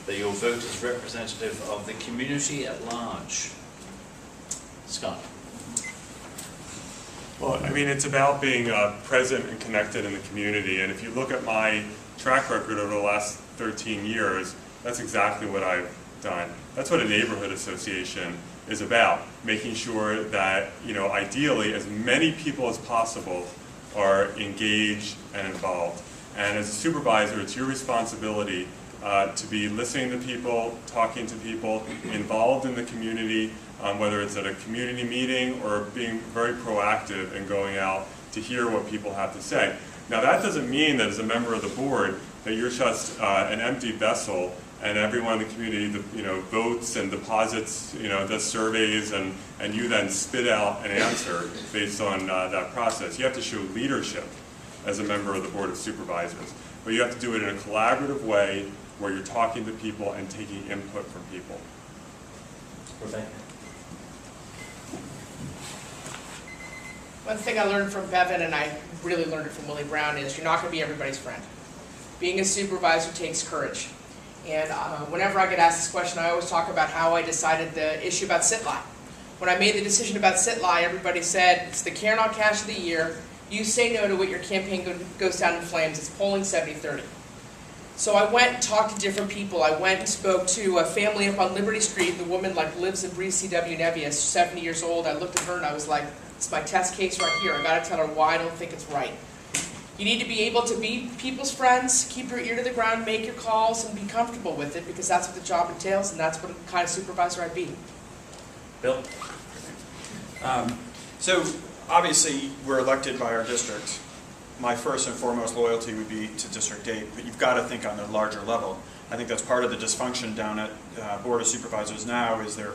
that your vote is representative of the community at large. Scott. Well, I mean, it's about being present and connected in the community. And if you look at my track record over the last 13 years, that's exactly what I've done. That's what a neighborhood association is about, making sure that, ideally as many people as possible are engaged and involved. And as a supervisor, it's your responsibility to be listening to people, talking to people, involved in the community, whether it's at a community meeting or being very proactive and going out to hear what people have to say. Now that doesn't mean that as a member of the board that you're just an empty vessel and everyone in the community votes and deposits, does surveys and you then spit out an answer based on that process. You have to show leadership as a member of the Board of Supervisors. But you have to do it in a collaborative way where you're talking to people and taking input from people. Rebecca. One thing I learned from Bevan, and I really learned it from Willie Brown, is you're not going to be everybody's friend. Being a supervisor takes courage. And whenever I get asked this question, I always talk about how I decided the issue about sit-lie. When I made the decision about sit-lie, everybody said, it's the Karen on Cash of the year. You say no to it, your campaign goes down in flames. It's polling 70-30. So I went and talked to different people. I went and spoke to a family up on Liberty Street. The woman lives in breathes CW Nevius, 70 years old. I looked at her and I was like, it's my test case right here. I got to tell her why I don't think it's right. You need to be able to be people's friends, keep your ear to the ground, make your calls, and be comfortable with it, because that's what the job entails, and that's what kind of supervisor I'd be. Bill? So obviously we're elected by our district. My first and foremost loyalty would be to District 8, but you've got to think on a larger level. I think that's part of the dysfunction down at Board of Supervisors now is they're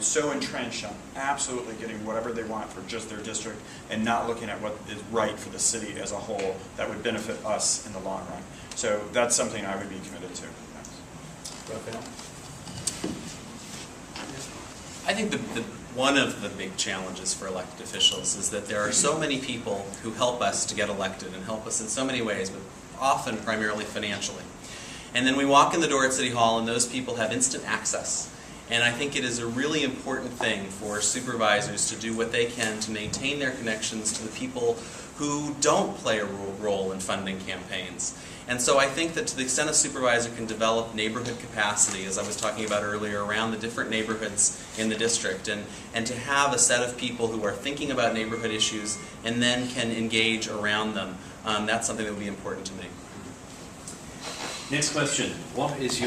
so entrenched on absolutely getting whatever they want for just their district and not looking at what is right for the city as a whole that would benefit us in the long run. So that's something I would be committed to. Rafael? I think one of the big challenges for elected officials is that there are so many people who help us to get elected and help us in so many ways, but often primarily financially. And then we walk in the door at City Hall and those people have instant access. And I think it is a really important thing for supervisors to do what they can to maintain their connections to the people who don't play a role in funding campaigns. And so I think that to the extent a supervisor can develop neighborhood capacity, as I was talking about earlier, around the different neighborhoods in the district, and to have a set of people who are thinking about neighborhood issues and then can engage around them, that's something that would be important to me. Next question. What is your